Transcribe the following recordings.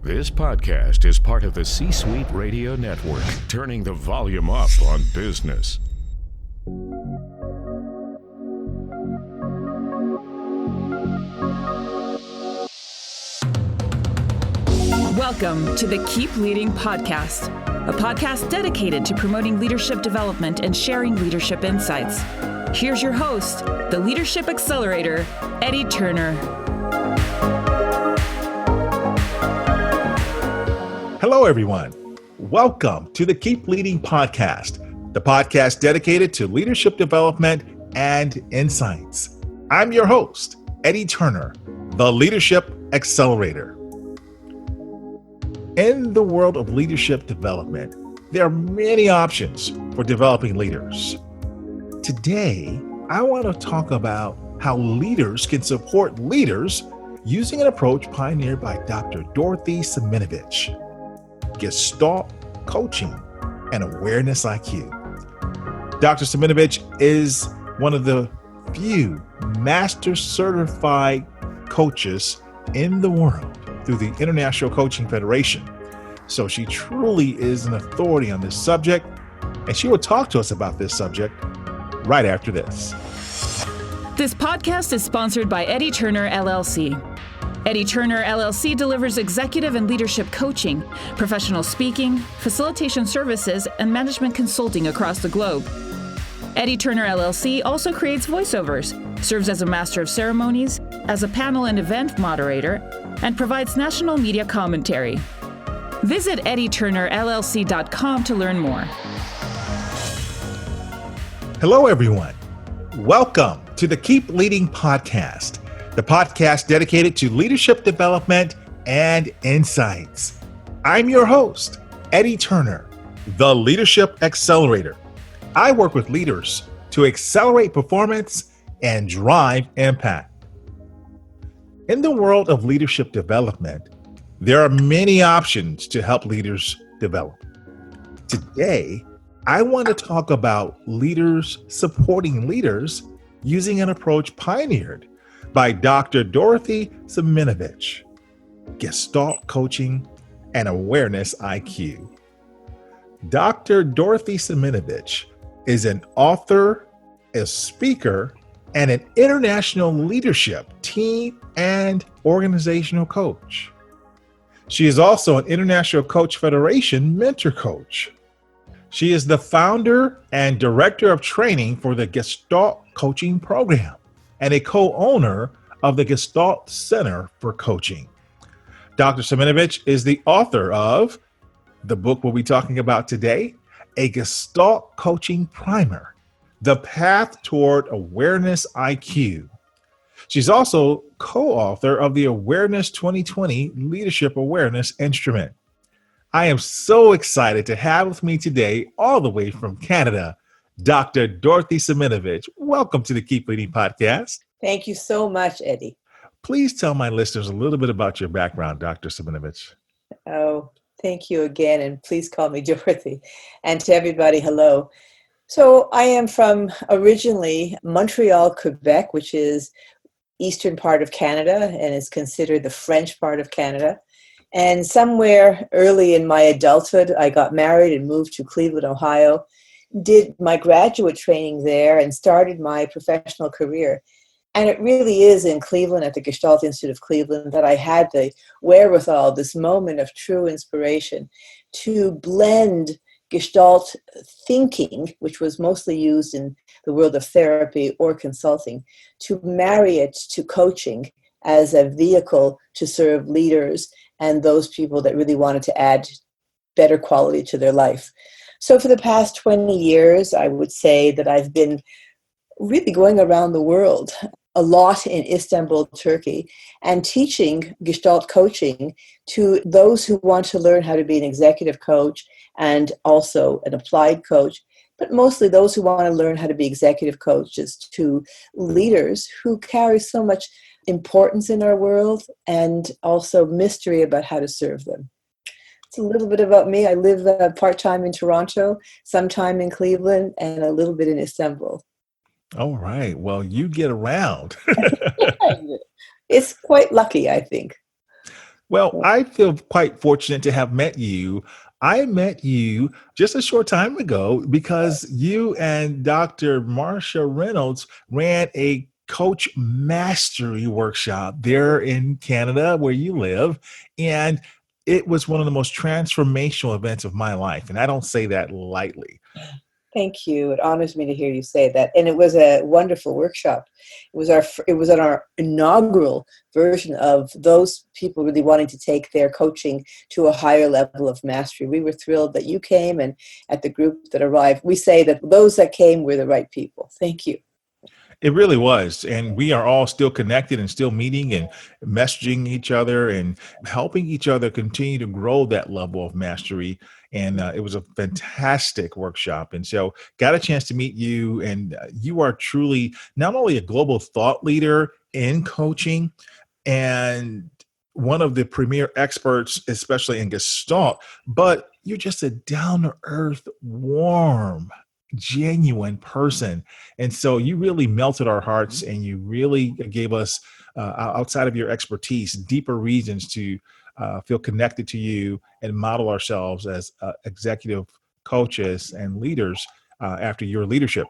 This podcast is part of the C-Suite Radio Network, turning the volume up on business. Welcome to the Keep Leading Podcast, a podcast dedicated to promoting leadership development and sharing leadership insights. Here's your host, the Leadership Accelerator, Eddie Turner. Hello, everyone. Welcome to the Keep Leading Podcast, the podcast dedicated to leadership development and insights. I'm your host, Eddie Turner, the Leadership Accelerator. In the world of leadership development, there are many options for developing leaders. Today, I want to talk about how leaders can support leaders using an approach pioneered by Dr. Dorothy Siminovitch, Gestalt Coaching and Awareness IQ. Dr. Semenovich is one of the few master certified coaches in the world through the International Coaching Federation. So she truly is an authority on this subject, and she will talk to us about this subject right after this. This podcast is sponsored by Eddie Turner, LLC. Eddie Turner, LLC delivers executive and leadership coaching, professional speaking, facilitation services, and management consulting across the globe. Eddie Turner, LLC also creates voiceovers, serves as a master of ceremonies, as a panel and event moderator, and provides national media commentary. Visit eddieturnerllc.com to learn more. Hello, everyone. Welcome to the Keep Leading Podcast, the podcast dedicated to leadership development and insights. I'm your host, Eddie Turner, the Leadership Accelerator. I work with leaders to accelerate performance and drive impact. In the world of leadership development, there are many options to help leaders develop. Today, I want to talk about leaders supporting leaders using an approach pioneered by Dr. Dorothy Siminovitch, Gestalt Coaching and Awareness IQ. Dr. Dorothy Siminovitch is an author, a speaker, and an international leadership, team, and organizational coach. She is also an International Coach Federation mentor coach. She is the founder and director of training for the Gestalt Coaching Program and a co-owner of the Gestalt Center for Coaching. Dr. Semenovich is the author of the book we'll be talking about today, A Gestalt Coaching Primer, The Path Toward Awareness IQ. She's also co-author of the Awareness 2020 Leadership Awareness Instrument. I am so excited to have with me today, all the way from Canada, Dr. Dorothy Siminovitch. Welcome to the Keep Leading Podcast. Thank you so much, Eddie. Please tell my listeners a little bit about your background, Dr. Siminovitch. Oh, thank you again, and please call me Dorothy. And to everybody, hello. So I am from originally Montreal, Quebec, which is eastern part of Canada and is considered the French part of Canada. And somewhere early in my adulthood, I got married and moved to Cleveland, Ohio, did my graduate training there and started my professional career. And it really is in Cleveland at the Gestalt Institute of Cleveland that I had the wherewithal, this moment of true inspiration to blend Gestalt thinking, which was mostly used in the world of therapy or consulting, to marry it to coaching as a vehicle to serve leaders and those people that really wanted to add better quality to their life. So for the past 20 years, I would say that I've been really going around the world, a lot in Istanbul, Turkey, and teaching Gestalt coaching to those who want to learn how to be an executive coach and also an applied coach, but mostly those who want to learn how to be executive coaches to leaders who carry so much importance in our world and also mystery about how to serve them. It's a little bit about me. I live part-time in Toronto, sometime in Cleveland, and a little bit in Istanbul. All right. Well, you get around. It's quite lucky, I think. Well, I feel quite fortunate to have met you. I met you just a short time ago because you and Dr. Marsha Reynolds ran a coach mastery workshop there in Canada where you live. And it was one of the most transformational events of my life. And I don't say that lightly. Thank you. It honors me to hear you say that. And it was a wonderful workshop. It was on our inaugural version of those people really wanting to take their coaching to a higher level of mastery. We were thrilled that you came, and at the group that arrived, we say that those that came were the right people. Thank you. It really was. And we are all still connected and still meeting and messaging each other and helping each other continue to grow that level of mastery. And it was a fantastic workshop. And so got a chance to meet you. And you are truly not only a global thought leader in coaching and one of the premier experts, especially in Gestalt, but you're just a down to earth, warm, genuine person. And so you really melted our hearts and you really gave us, outside of your expertise, deeper reasons to feel connected to you and model ourselves as executive coaches and leaders after your leadership.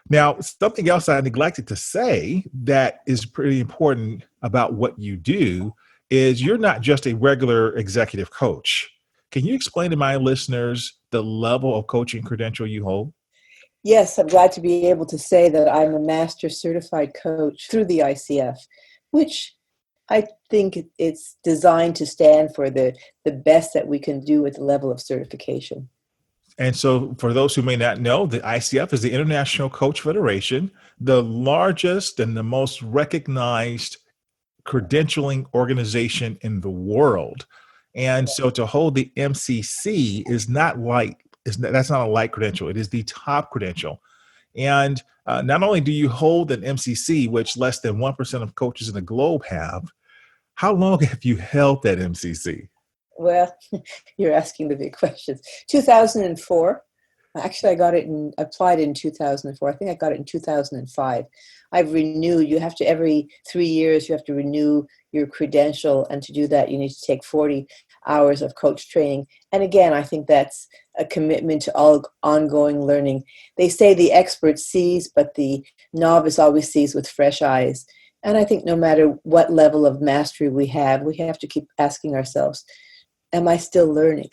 Now, something else I neglected to say that is pretty important about what you do is you're not just a regular executive coach. Can you explain to my listeners the level of coaching credential you hold? Yes, I'm glad to be able to say that I'm a master certified coach through the ICF, which I think it's designed to stand for the best that we can do at the level of certification. And so, for those who may not know, the ICF is the International Coach Federation, the largest and the most recognized credentialing organization in the world. And so, to hold the MCC is not light. That's not a light credential. It is the top credential. And not only do you hold an MCC, which less than 1% of coaches in the globe have, how long have you held that MCC? Well, you're asking the big questions. 2004. Actually, applied in 2004. I think I got it in 2005. I've renewed. You have to, every 3 years, you have to renew your credential. And to do that, you need to take 40 hours of coach training. And again, I think that's a commitment to all ongoing learning. They say the expert sees, but the novice always sees with fresh eyes. And I think no matter what level of mastery we have to keep asking ourselves, am I still learning?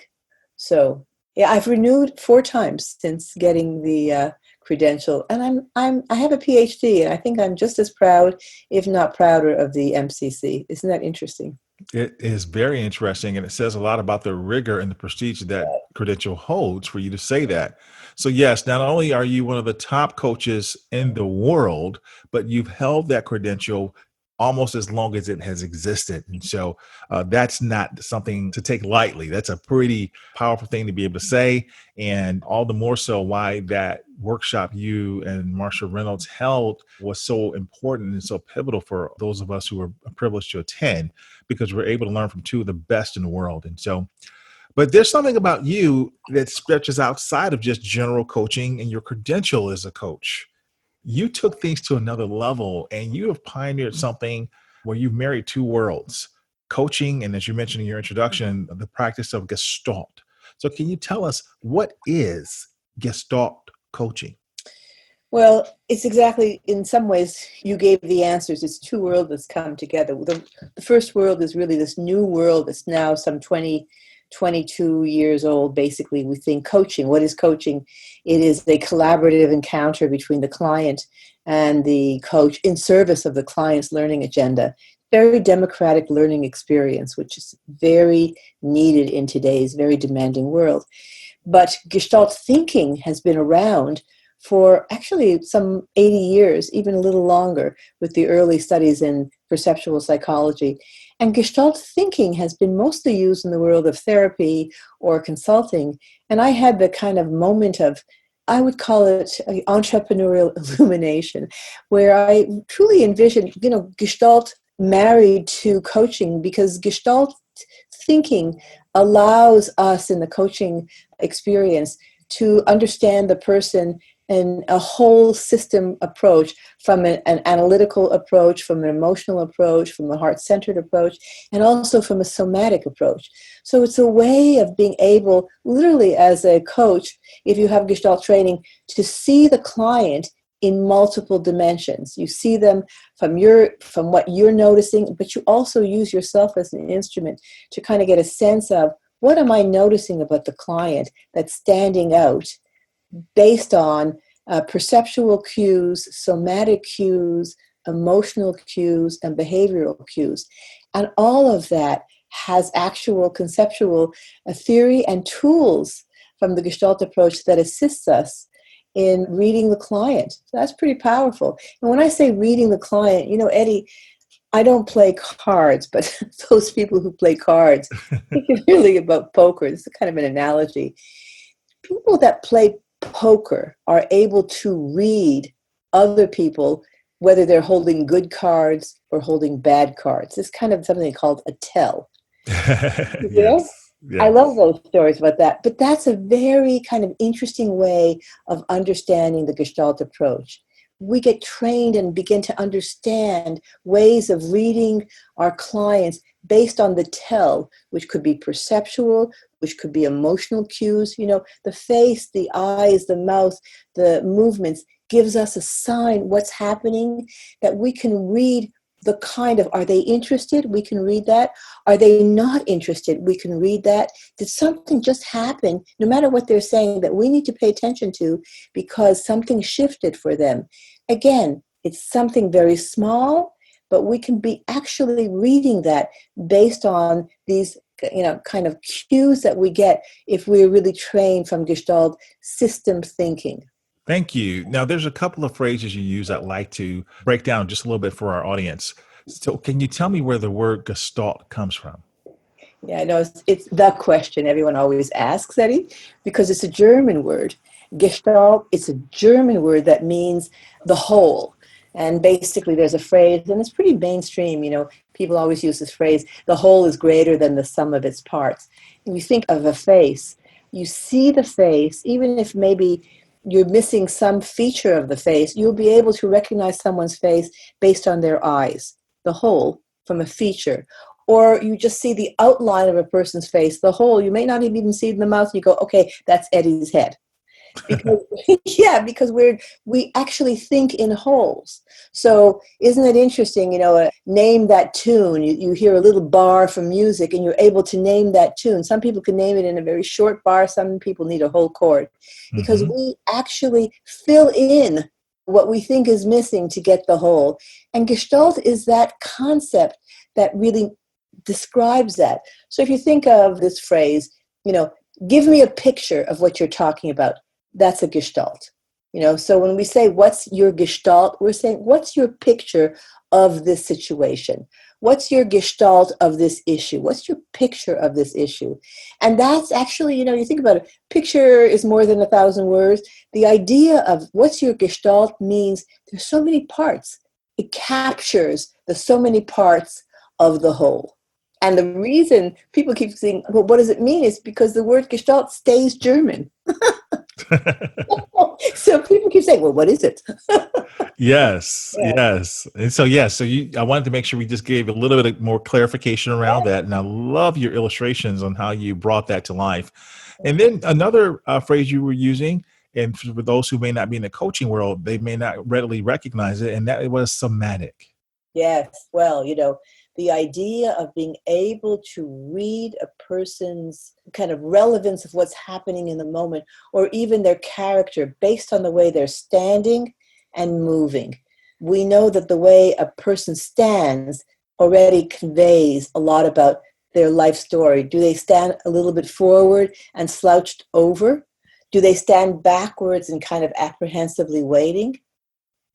So yeah, I've renewed 4 times since getting the credential, and I have a PhD, and I think I'm just as proud, if not prouder, of the MCC. Isn't that interesting? It is very interesting, and it says a lot about the rigor and the prestige that credential holds for you to say that. So yes, not only are you one of the top coaches in the world, but you've held that credential almost as long as it has existed. And so that's not something to take lightly. That's a pretty powerful thing to be able to say. And all the more so why that workshop you and Marsha Reynolds held was so important and so pivotal for those of us who were privileged to attend, because we're able to learn from two of the best in the world. And so, but there's something about you that stretches outside of just general coaching and your credential as a coach. You took things to another level and you have pioneered something where you've married two worlds, coaching, and as you mentioned in your introduction, the practice of Gestalt. So can you tell us, what is Gestalt coaching? Well, it's exactly, in some ways, you gave the answers. It's two worlds that's come together. The first world is really this new world that's now some 22 years old. Basically, we think coaching. What is coaching? It is a collaborative encounter between the client and the coach in service of the client's learning agenda. Very democratic learning experience, which is very needed in today's very demanding world. But Gestalt thinking has been around for actually some 80 years, even a little longer, with the early studies in perceptual psychology. And Gestalt thinking has been mostly used in the world of therapy or consulting. And I had the kind of moment of, I would call it entrepreneurial illumination, where I truly envisioned, Gestalt married to coaching, because Gestalt thinking allows us in the coaching experience to understand the person a whole system approach, from an analytical approach, from an emotional approach, from a heart-centered approach, and also from a somatic approach. So it's a way of being able, literally as a coach, if you have Gestalt training, to see the client in multiple dimensions. You see them from what you're noticing, but you also use yourself as an instrument to kind of get a sense of, what am I noticing about the client that's standing out, based on perceptual cues, somatic cues, emotional cues, and behavioral cues. And all of that has actual conceptual theory and tools from the Gestalt approach that assists us in reading the client. So that's pretty powerful. And when I say reading the client, Eddie, I don't play cards, but those people who play cards, think really about poker. This is kind of an analogy. People that play poker are able to read other people, whether they're holding good cards or holding bad cards. It's kind of something called a tell. Yes. I love those stories about that. But that's a very kind of interesting way of understanding the Gestalt approach. We get trained and begin to understand ways of reading our clients based on the tell, which could be perceptual, which could be emotional cues. The face, the eyes, the mouth, the movements gives us a sign what's happening, that we can read the kind of, are they interested? We can read that. Are they not interested? We can read that. Did something just happen, no matter what they're saying, that we need to pay attention to because something shifted for them? Again, it's something very small, but we can be actually reading that based on these kind of cues that we get if we're really trained from Gestalt system thinking. Thank you. Now, there's a couple of phrases you use I'd like to break down just a little bit for our audience. So can you tell me where the word Gestalt comes from? Yeah, I know it's the question everyone always asks, Eddie, because it's a German word. Gestalt, it's a German word that means the whole. And basically there's a phrase, and it's pretty mainstream, people always use this phrase, the whole is greater than the sum of its parts. And you think of a face, you see the face, even if maybe you're missing some feature of the face, you'll be able to recognize someone's face based on their eyes, the whole from a feature. Or you just see the outline of a person's face, the whole. You may not even see the mouth. You go, okay, that's Eddie's head. Because because we actually think in wholes. So isn't it interesting, name that tune. You hear a little bar from music and you're able to name that tune. Some people can name it in a very short bar. Some people need a whole chord. Because we actually fill in what we think is missing to get the whole. And Gestalt is that concept that really describes that. So if you think of this phrase, give me a picture of what you're talking about. That's a Gestalt. So when we say, what's your Gestalt, we're saying, what's your picture of this situation? What's your Gestalt of this issue? What's your picture of this issue? And that's actually, you think about it, picture is more than 1,000 words. The idea of what's your Gestalt means there's so many parts. It captures the so many parts of the whole. And the reason people keep saying, well, what does it mean? Is because the word Gestalt stays German. So people keep saying, well, what is it? Yes. And so, I wanted to make sure we just gave a little bit more clarification around that. And I love your illustrations on how you brought that to life. And then another phrase you were using, and for those who may not be in the coaching world, they may not readily recognize it, and that was somatic. Yes. Well, the idea of being able to read a person's kind of relevance of what's happening in the moment, or even their character based on the way they're standing and moving. We know that the way a person stands already conveys a lot about their life story. Do they stand a little bit forward and slouched over? Do they stand backwards and kind of apprehensively waiting?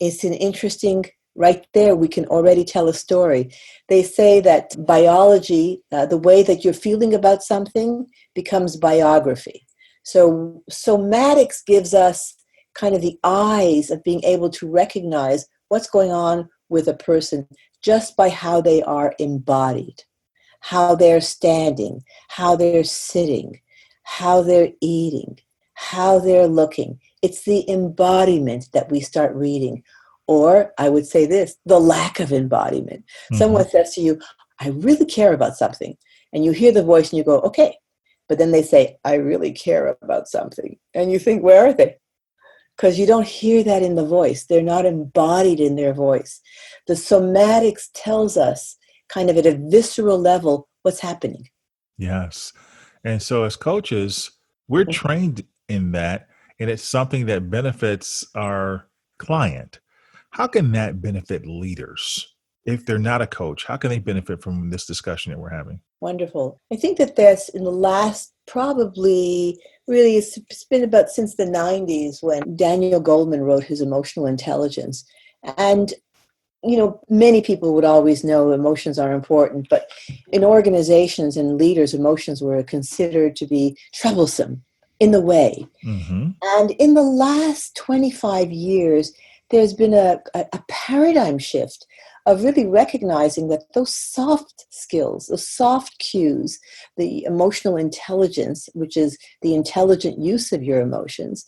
It's an interesting, right there, we can already tell a story. They say that biology, the way that you're feeling about something becomes biography. So somatics gives us kind of the eyes of being able to recognize what's going on with a person just by how they are embodied, how they're standing, how they're sitting, how they're eating, how they're looking. It's the embodiment that we start reading. Or I would say this, the lack of embodiment. Someone says to you, I really care about something. And you hear the voice and you go, okay. But then they say, I really care about something. And you think, where are they? Because you don't hear that in the voice. They're not embodied in their voice. The somatics tells us kind of at a visceral level what's happening. Yes. And so as coaches, we're trained in that, and it's something that benefits our client. How can that benefit leaders? If they're not a coach, how can they benefit from this discussion that we're having? Wonderful. I think that that's in the last probably really it's been about since the 90s when Daniel Goleman wrote his Emotional Intelligence. And many people would always know emotions are important, but in organizations and leaders, emotions were considered to be troublesome, in the way. And in the last 25 years, there's been a paradigm shift of really recognizing that those soft skills, those soft cues, the emotional intelligence, which is the intelligent use of your emotions,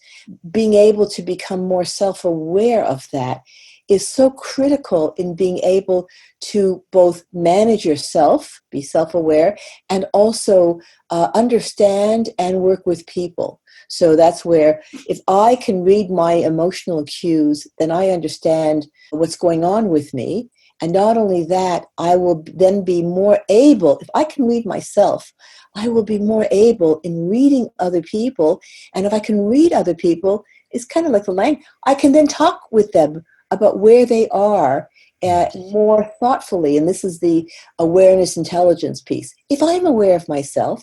being able to become more self-aware of that is so critical in being able to both manage yourself, be self-aware, and also understand and work with people. So that's where if I can read my emotional cues, then I understand what's going on with me. And not only that, I will then be more able, if I can read myself, I will be more able in reading other people. And if I can read other people, it's kind of like the language. I can then talk with them about where they are more thoughtfully. And this is the awareness intelligence piece. If I'm aware of myself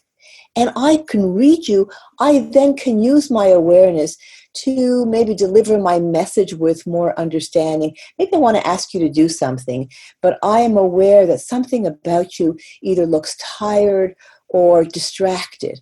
and I can read you, I then can use my awareness to maybe deliver my message with more understanding. Maybe I want to ask you to do something, but I am aware that something about you either looks tired or distracted.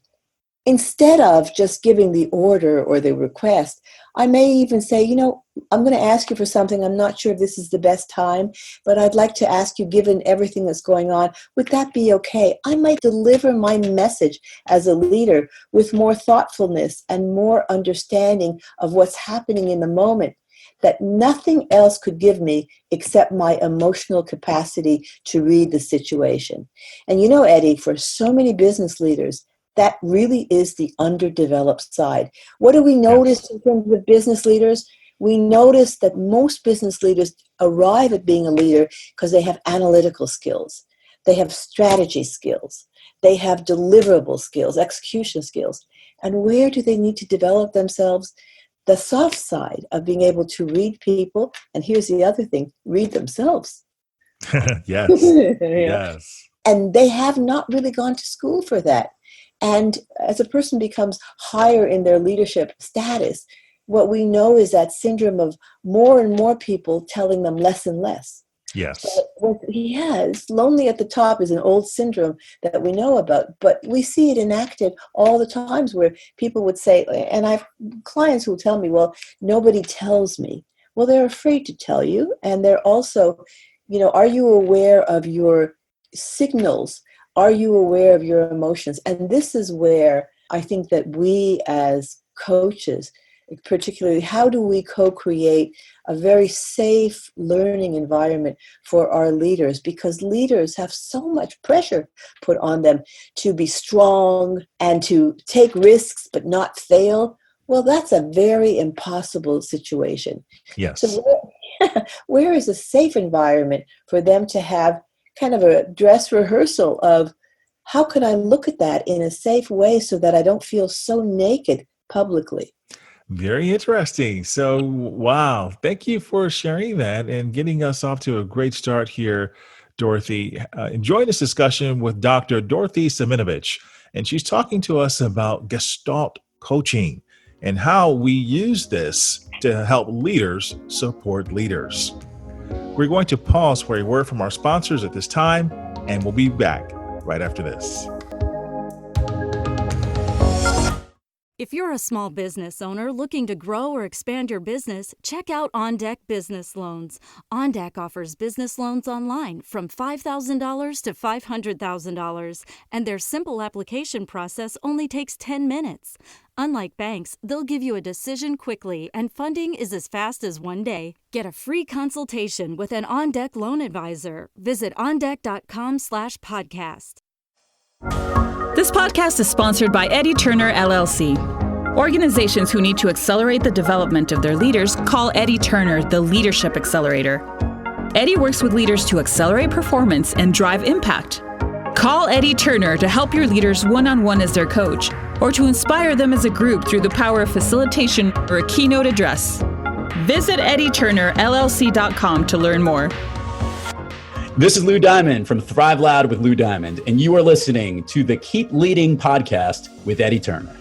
Instead of just giving the order or the request, I may even say, I'm going to ask you for something. I'm not sure if this is the best time, but I'd like to ask you, given everything that's going on, would that be okay? I might deliver my message as a leader with more thoughtfulness and more understanding of what's happening in the moment that nothing else could give me except my emotional capacity to read the situation. And Eddie, for so many business leaders, that really is the underdeveloped side. What do we notice in terms of business leaders? We notice that most business leaders arrive at being a leader because they have analytical skills. They have strategy skills. They have deliverable skills, execution skills. And where do they need to develop themselves? The soft side of being able to read people. And here's the other thing, read themselves. Yes. Yes. And they have not really gone to school for that. And as a person becomes higher in their leadership status, what we know is that syndrome of more and more people telling them less and less. Yes. So lonely at the top is an old syndrome that we know about, but we see it enacted all the times where people would say, and I have clients who tell me, well, nobody tells me. Well, they're afraid to tell you. And they're also, are you aware of your signals? Are you aware of your emotions? And this is where I think that we as coaches, particularly, how do we co-create a very safe learning environment for our leaders? Because leaders have so much pressure put on them to be strong and to take risks but not fail. Well, that's a very impossible situation. Yes. So where is a safe environment for them to have kind of a dress rehearsal of how can I look at that in a safe way so that I don't feel so naked publicly? Very interesting. So, wow. Thank you for sharing that and getting us off to a great start here, Dorothy. Enjoying this discussion with Dr. Dorothy Siminovitch, and she's talking to us about Gestalt coaching and how we use this to help leaders support leaders. We're going to pause for a word from our sponsors at this time, and we'll be back right after this. If you're a small business owner looking to grow or expand your business, check out On Deck Business Loans. On Deck offers business loans online from $5,000 to $500,000, and their simple application process only takes 10 minutes. Unlike banks, they'll give you a decision quickly, and funding is as fast as one day. Get a free consultation with an On Deck loan advisor. Visit ondeck.com/podcast. This podcast is sponsored by Eddie Turner, LLC. Organizations who need to accelerate the development of their leaders call Eddie Turner the Leadership Accelerator. Eddie works with leaders to accelerate performance and drive impact. Call Eddie Turner to help your leaders one-on-one as their coach, or to inspire them as a group through the power of facilitation or a keynote address. Visit eddieturnerllc.com to learn more. This is Lou Diamond from Thrive Loud with Lou Diamond, and you are listening to the Keep Leading podcast with Eddie Turner.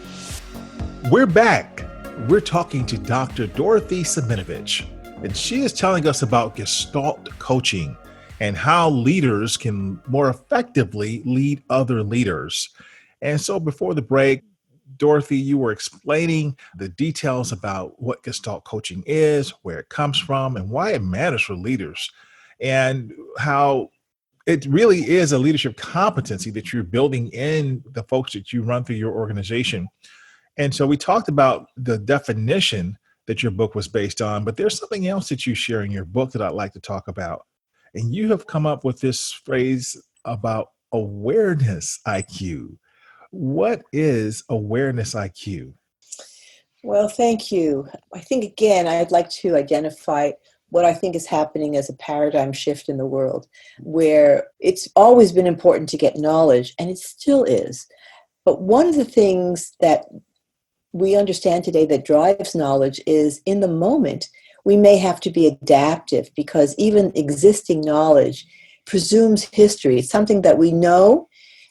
We're back. We're talking to Dr. Dorothy Siminovitch, and she is telling us about Gestalt coaching and how leaders can more effectively lead other leaders. And so before the break, Dorothy, you were explaining the details about what Gestalt coaching is, where it comes from, and why it matters for leaders, and how it really is a leadership competency that you're building in the folks that you run through your organization. And so we talked about the definition that your book was based on, but there's something else that you share in your book that I'd like to talk about. And you have come up with this phrase about awareness IQ. What is awareness IQ? Well, thank you. I think, again, I'd like to identify what I think is happening as a paradigm shift in the world, where it's always been important to get knowledge, and it still is. But one of the things that we understand today that drives knowledge is, in the moment, we may have to be adaptive, because even existing knowledge presumes history. It's something that we know,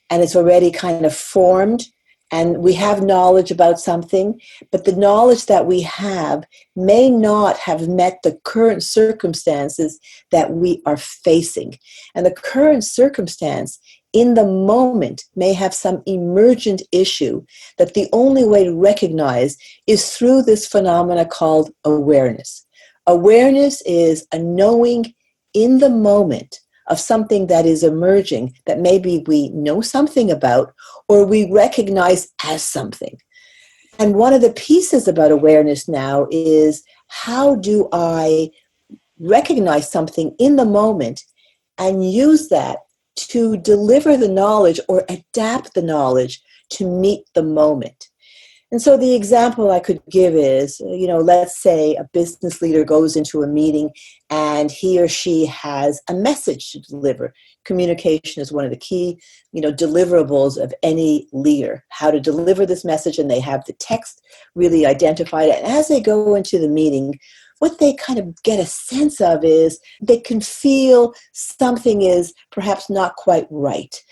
and it's already kind of formed, and we have knowledge about something, but the knowledge that we have may not have met the current circumstances that we are facing. And the current circumstance in the moment may have some emergent issue that the only way to recognize is through this phenomena called awareness. Awareness is a knowing in the moment of something that is emerging that maybe we know something about or we recognize as something. And one of the pieces about awareness now is, how do I recognize something in the moment and use that to deliver the knowledge or adapt the knowledge to meet the moment? And so the example I could give is, let's say a business leader goes into a meeting and he or she has a message to deliver. Communication is one of the key, deliverables of any leader, how to deliver this message, and they have the text really identified. And as they go into the meeting, what they kind of get a sense of is they can feel something is perhaps not quite right.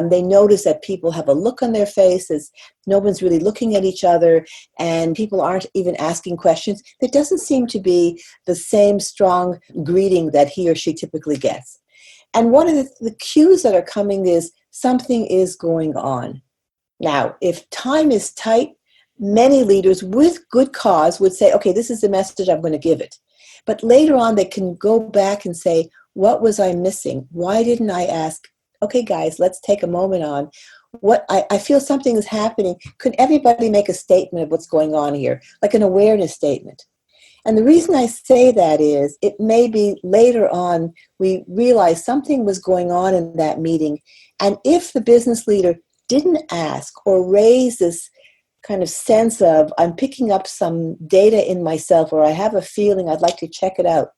They notice that people have a look on their faces, no one's really looking at each other, and people aren't even asking questions. There doesn't seem to be the same strong greeting that he or she typically gets. And one of the cues that are coming is something is going on. Now, if time is tight, many leaders with good cause would say, okay, this is the message, I'm going to give it. But later on, they can go back and say, what was I missing? Why didn't I ask? Okay, guys, let's take a moment on what I feel something is happening. Could everybody make a statement of what's going on here, like an awareness statement? And the reason I say that is it may be later on we realize something was going on in that meeting. And if the business leader didn't ask or raise this kind of sense of, I'm picking up some data in myself, or I have a feeling I'd like to check it out,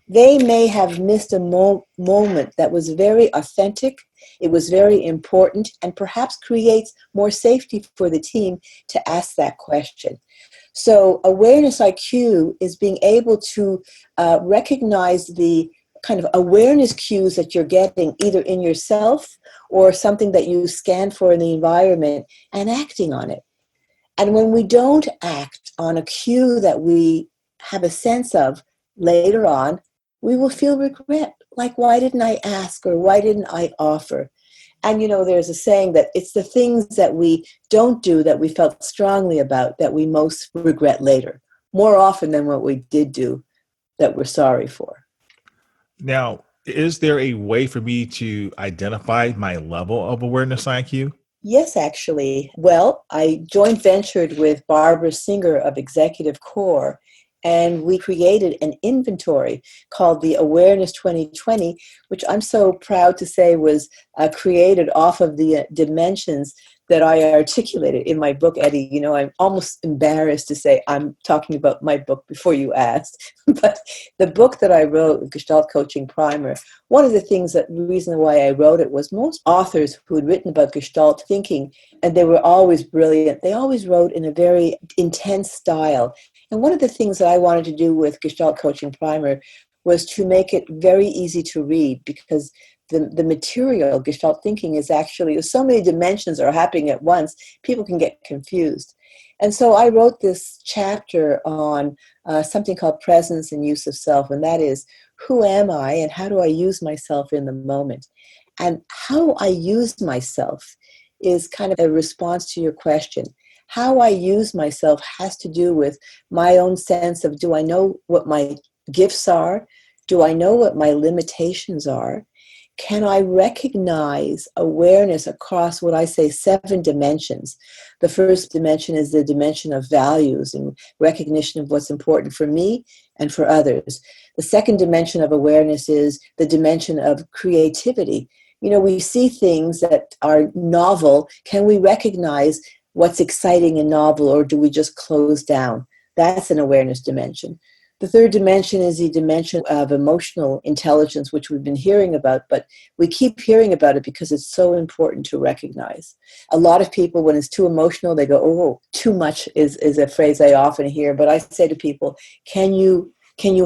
they may have missed a moment that was very authentic, it was very important, and perhaps creates more safety for the team to ask that question. So awareness IQ is being able to recognize the kind of awareness cues that you're getting either in yourself or something that you scan for in the environment and acting on it. And when we don't act on a cue that we have a sense of later on, we will feel regret. Like, why didn't I ask, or why didn't I offer? And, there's a saying that it's the things that we don't do that we felt strongly about that we most regret later, more often than what we did do that we're sorry for. Now, is there a way for me to identify my level of awareness IQ? Yes, actually. Well, I joint ventured with Barbara Singer of Executive Core, and we created an inventory called the Awareness 2020, which I'm so proud to say was created off of the dimensions that I articulated in my book, Eddie. I'm almost embarrassed to say I'm talking about my book before you asked. But the book that I wrote, Gestalt Coaching Primer, one of the reason why I wrote it was most authors who had written about Gestalt thinking, and they were always brilliant, they always wrote in a very intense style. And one of the things that I wanted to do with Gestalt Coaching Primer was to make it very easy to read, because the material, Gestalt thinking, is actually, so many dimensions are happening at once, people can get confused. And so I wrote this chapter on something called presence and use of self, and that is, who am I and how do I use myself in the moment? And how I use myself is kind of a response to your question. How I use myself has to do with my own sense of, do I know what my gifts are? Do I know what my limitations are? Can I recognize awareness across what I say 7 dimensions? The first dimension is the dimension of values and recognition of what's important for me and for others. The second dimension of awareness is the dimension of creativity. We see things that are novel. Can we recognize what's exciting and novel, or do we just close down? That's an awareness dimension. The third dimension is the dimension of emotional intelligence, which we've been hearing about, but we keep hearing about it because it's so important to recognize. A lot of people, when it's too emotional, they go, oh, too much is a phrase I often hear. But I say to people, can you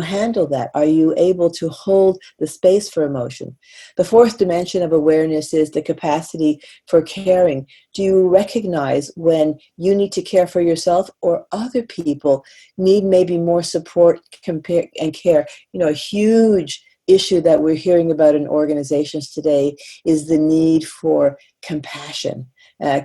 handle that? Are you able to hold the space for emotion? The fourth dimension of awareness is the capacity for caring. Do you recognize when you need to care for yourself, or other people need maybe more support and care? A huge issue that we're hearing about in organizations today is the need for compassion.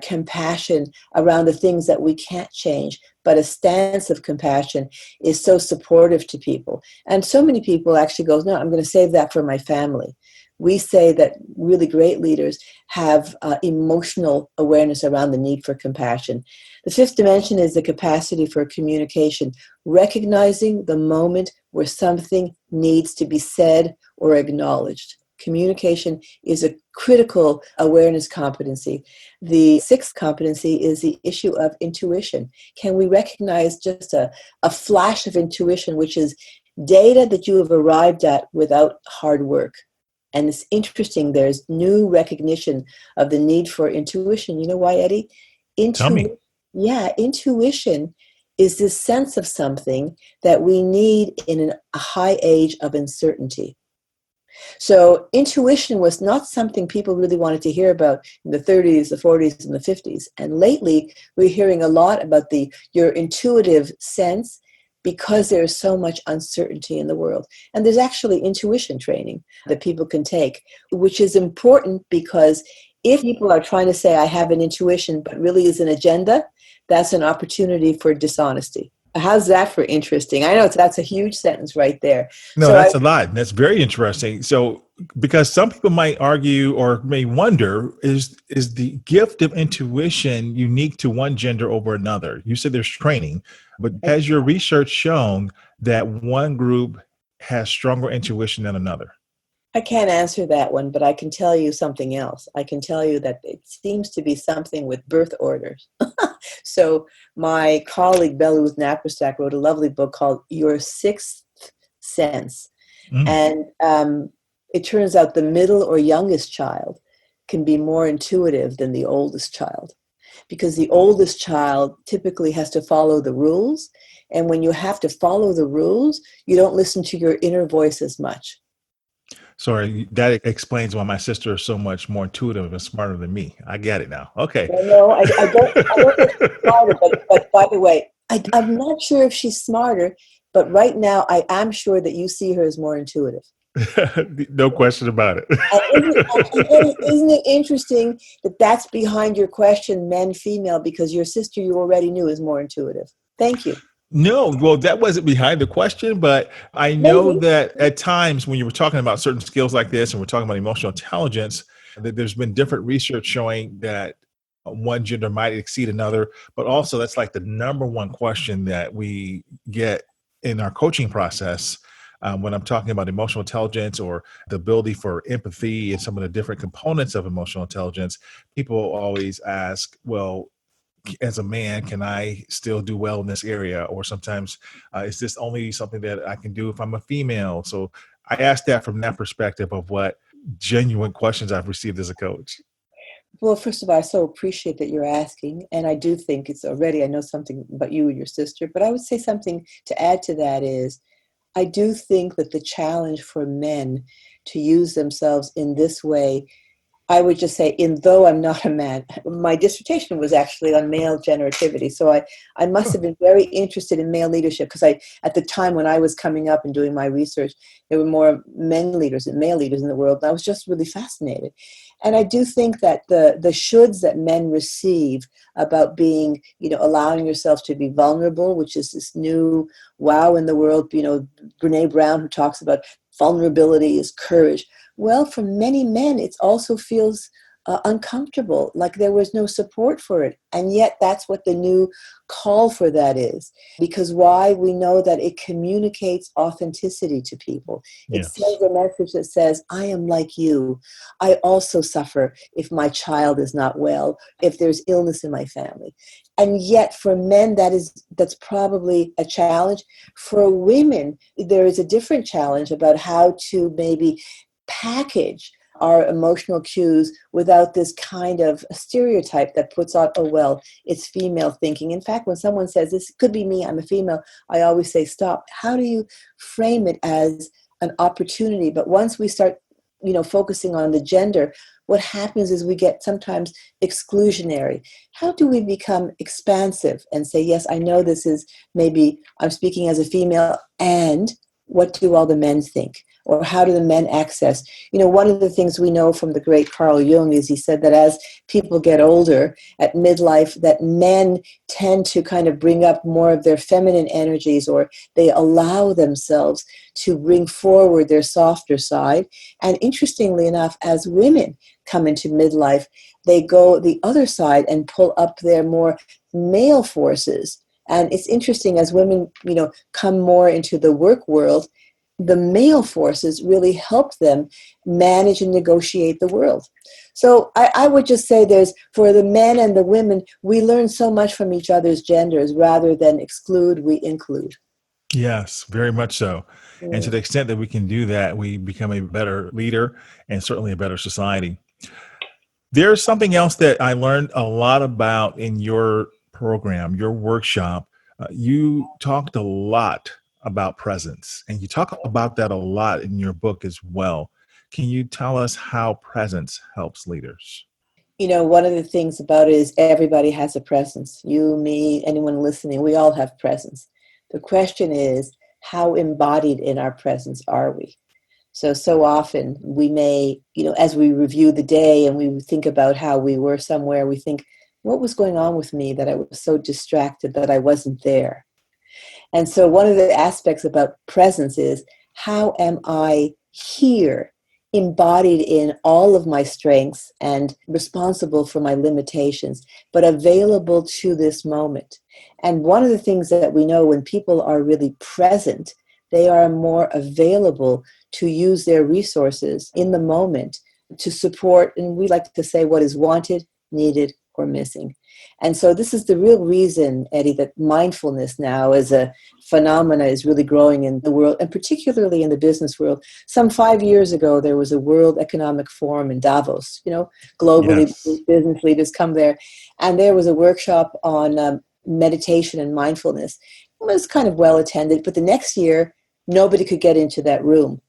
Compassion around the things that we can't change, but a stance of compassion is so supportive to people. And so many people actually go, no, I'm going to save that for my family. We say that really great leaders have emotional awareness around the need for compassion. The fifth dimension is the capacity for communication, recognizing the moment where something needs to be said or acknowledged. Communication is a critical awareness competency. The sixth competency is the issue of intuition. Can we recognize just a flash of intuition, which is data that you have arrived at without hard work? And it's interesting, there's new recognition of the need for intuition. You know why, Eddie? Tell me. Yeah, intuition is this sense of something that we need in a high age of uncertainty. So intuition was not something people really wanted to hear about in the 30s, the 40s, and the 50s. And lately, we're hearing a lot about your intuitive sense, because there's so much uncertainty in the world. And there's actually intuition training that people can take, which is important, because if people are trying to say, I have an intuition, but really is an agenda, that's an opportunity for dishonesty. How's that for interesting? I know that's a huge sentence right there. No, that's a lot. That's very interesting. So, because some people might argue or may wonder, is the gift of intuition unique to one gender over another? You said there's training, but has your research shown that one group has stronger intuition than another? I can't answer that one, but I can tell you something else. I can tell you that it seems to be something with birth orders. So my colleague, Beluth Naparstak, wrote a lovely book called Your Sixth Sense. And it turns out the middle or youngest child can be more intuitive than the oldest child, because the oldest child typically has to follow the rules. And when you have to follow the rules, you don't listen to your inner voice as much. Sorry, that explains why my sister is so much more intuitive and smarter than me. I get it now. Okay. No, I don't think she's smarter, but by the way, I'm not sure if she's smarter, but right now I am sure that you see her as more intuitive. No question about it. Isn't it interesting that that's behind your question, men, female, because your sister you already knew is more intuitive. Thank you. No, well, that wasn't behind the question, but I know Maybe. that at times when you were talking about certain skills like this, and we're talking about emotional intelligence, that there's been different research showing that one gender might exceed another, but also that's like the number one question that we get in our coaching process. When I'm talking about emotional intelligence or the ability for empathy and some of the different components of emotional intelligence, people always ask, well, as a man, can I still do well in this area? Or sometimes, is this only something that I can do if I'm a female? So I asked that from that perspective of what genuine questions I've received as a coach. Well, first of all, I so appreciate that you're asking. And I do think it's already, I know something about you and your sister, but I would say something to add to that is, I do think that the challenge for men to use themselves in this way, I would just say, though I'm not a man, my dissertation was actually on male generativity. So I must have been very interested in male leadership because at the time when I was coming up and doing my research, there were more men leaders than male leaders in the world. And I was just really fascinated. And I do think that the shoulds that men receive about being, allowing yourself to be vulnerable, which is this new wow in the world, Brene Brown, who talks about vulnerability is courage. Well, for many men, it also feels uncomfortable, like there was no support for it. And yet that's what the new call for that is. Because why? We know that it communicates authenticity to people. It Yes. sends a message that says, I am like you. I also suffer if my child is not well, if there's illness in my family. And yet for men, that's probably a challenge. For women, there is a different challenge about how to maybe package our emotional cues without this kind of stereotype that puts out, oh, well, it's female thinking. In fact, when someone says, this could be me, I'm a female, I always say, stop. How do you frame it as an opportunity? But once we start, focusing on the gender, what happens is we get sometimes exclusionary. How do we become expansive and say, yes, I know this is maybe I'm speaking as a female, and what do all the men think? Or how do the men access? One of the things we know from the great Carl Jung is he said that as people get older at midlife, that men tend to kind of bring up more of their feminine energies, or they allow themselves to bring forward their softer side. And interestingly enough, as women come into midlife, they go the other side and pull up their more male forces. And it's interesting, as women, come more into the work world, the male forces really help them manage and negotiate the world. So I would just say for the men and the women, we learn so much from each other's genders. Rather than exclude, we include. Yes, very much so. And to the extent that we can do that, we become a better leader and certainly a better society. There's something else that I learned a lot about in your program, your workshop. You talked a lot about presence, and you talk about that a lot in your book as well. Can you tell us how presence helps leaders? One of the things about it is everybody has a presence. You, me, anyone listening, we all have presence. The question is, how embodied in our presence are we? So often we may, as we review the day and we think about how we were somewhere, we think, what was going on with me that I was so distracted that I wasn't there? And so one of the aspects about presence is, how am I here, embodied in all of my strengths and responsible for my limitations, but available to this moment? And one of the things that we know, when people are really present, they are more available to use their resources in the moment to support, and we like to say, what is wanted, needed, or missing. And so this is the real reason, Eddie, that mindfulness now as a phenomena is really growing in the world, and particularly in the business world. Some 5 years ago, there was a World Economic Forum in Davos. Globally, Yes. business leaders come there. And there was a workshop on meditation and mindfulness. It was kind of well attended, but the next year, nobody could get into that room.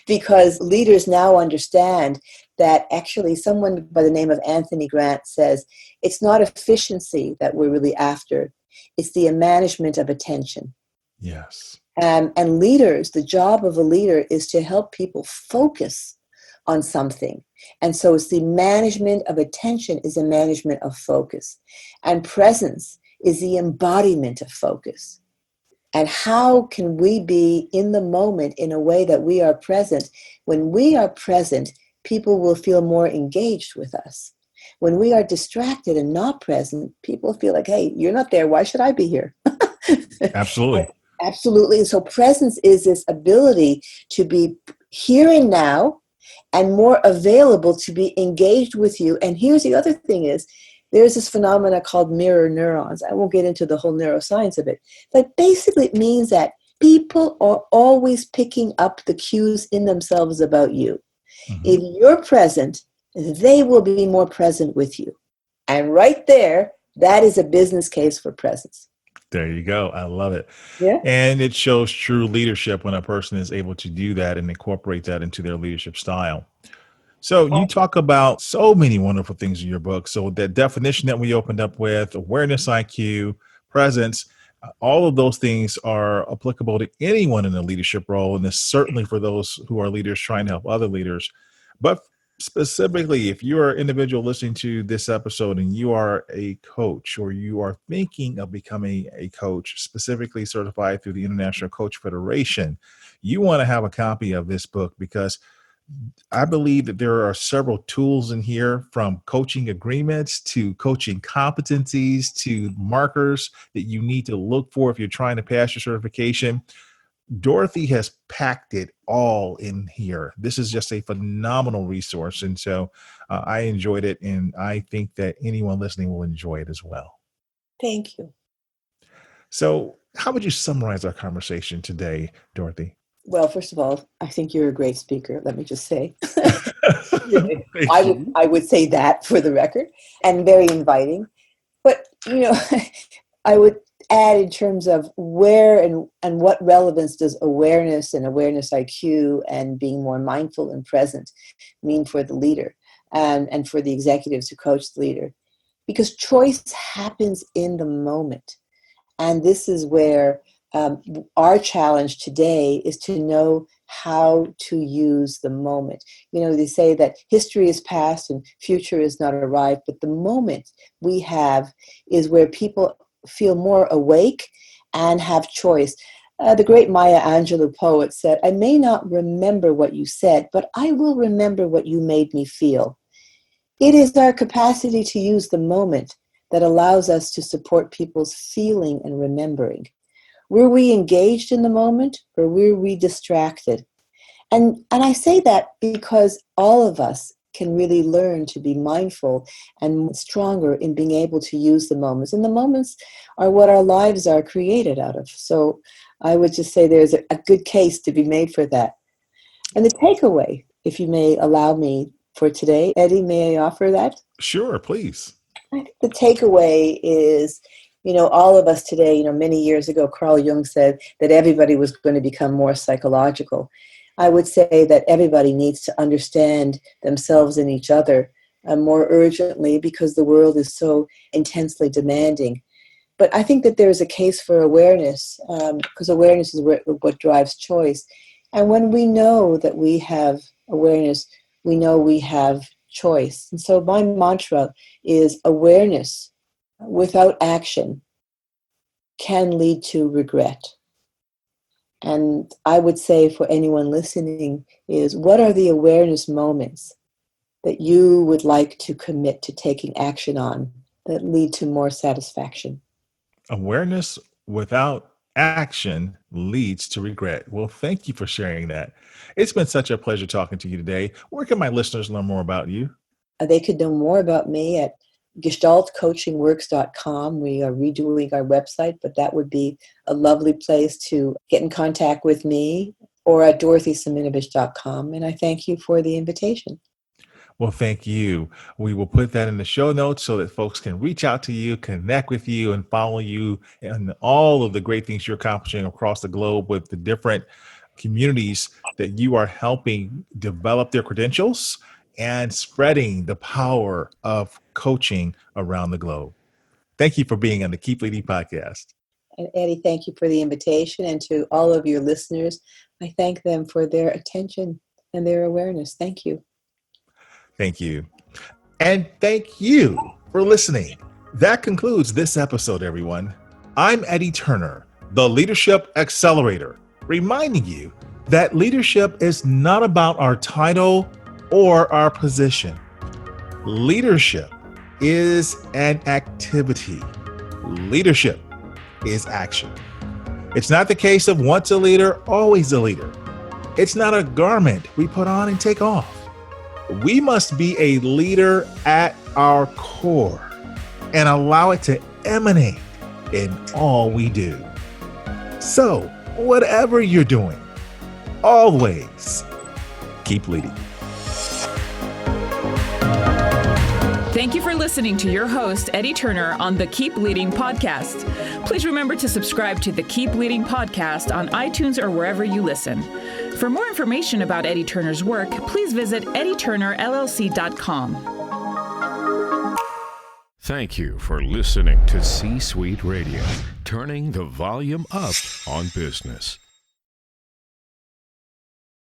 Because leaders now understand that actually someone by the name of Anthony Grant says, it's not efficiency that we're really after. It's the management of attention. Yes. And leaders, the job of a leader is to help people focus on something. And so it's the management of attention is a management of focus. And presence is the embodiment of focus. And how can we be in the moment in a way that we are present? When we are present, people will feel more engaged with us. When we are distracted and not present, people feel like, hey, you're not there. Why should I be here? Absolutely. Absolutely. And so presence is this ability to be here and now and more available to be engaged with you. And here's the other thing is, there's this phenomena called mirror neurons. I won't get into the whole neuroscience of it, but basically it means that people are always picking up the cues in themselves about you. Mm-hmm. If you're present, they will be more present with you. And right there, that is a business case for presence. There you go. I love it. Yeah. And it shows true leadership when a person is able to do that and incorporate that into their leadership style. So you talk about so many wonderful things in your book. So that definition that we opened up with, awareness IQ, presence, all of those things are applicable to anyone in a leadership role. And it's certainly for those who are leaders trying to help other leaders. But specifically, if you are an individual listening to this episode and you are a coach or you are thinking of becoming a coach, specifically certified through the International Coach Federation, you want to have a copy of this book because I believe that there are several tools in here, from coaching agreements to coaching competencies to markers that you need to look for if you're trying to pass your certification. Dorothy has packed it all in here. This is just a phenomenal resource. And so I enjoyed it. And I think that anyone listening will enjoy it as well. Thank you. So how would you summarize our conversation today, Dorothy? Well, first of all, I think you're a great speaker. Let me just say, Thank you. I would say that for the record, and very inviting. But I would add in terms of where and what relevance does awareness and awareness IQ and being more mindful and present mean for the leader and for the executives who coach the leader? Because choice happens in the moment, and this is where our challenge today is to know how to use the moment. They say that history is past and future is not arrived, but the moment we have is where people feel more awake and have choice. The great Maya Angelou poet said, "I may not remember what you said, but I will remember what you made me feel." It is our capacity to use the moment that allows us to support people's feeling and remembering. Were we engaged in the moment, or were we distracted? And I say that because all of us can really learn to be mindful and stronger in being able to use the moments. And the moments are what our lives are created out of. So I would just say there's a good case to be made for that. And the takeaway, if you may allow me for today, Eddie, may I offer that? Sure, please. I think the takeaway is, all of us today, many years ago, Carl Jung said that everybody was going to become more psychological. I would say that everybody needs to understand themselves and each other more urgently because the world is so intensely demanding. But I think that there's a case for awareness because awareness is what drives choice. And when we know that we have awareness, we know we have choice. And so my mantra is awareness without action can lead to regret. And I would say for anyone listening is, what are the awareness moments that you would like to commit to taking action on that lead to more satisfaction? Awareness without action leads to regret. Well, thank you for sharing that. It's been such a pleasure talking to you today. Where can my listeners learn more about you? They could know more about me at gestaltcoachingworks.com. We are redoing our website, but that would be a lovely place to get in contact with me, or at DorothySeminovich.com. And I thank you for the invitation. Well, thank you. We will put that in the show notes so that folks can reach out to you, connect with you, and follow you and all of the great things you're accomplishing across the globe with the different communities that you are helping develop their credentials and spreading the power of coaching around the globe. Thank you for being on the Keep Leading podcast. And Eddie, thank you for the invitation. And to all of your listeners, I thank them for their attention and their awareness. Thank you. Thank you. And thank you for listening. That concludes this episode, everyone. I'm Eddie Turner, the Leadership Accelerator, reminding you that leadership is not about our title or our position. Leadership is an activity. Leadership is action. It's not the case of once a leader, always a leader. It's not a garment we put on and take off. We must be a leader at our core and allow it to emanate in all we do. So, whatever you're doing, always keep leading. Thank you for listening to your host, Eddie Turner, on the Keep Leading podcast. Please remember to subscribe to the Keep Leading podcast on iTunes or wherever you listen. For more information about Eddie Turner's work, please visit eddieturnerllc.com. Thank you for listening to C-Suite Radio, turning the volume up on business.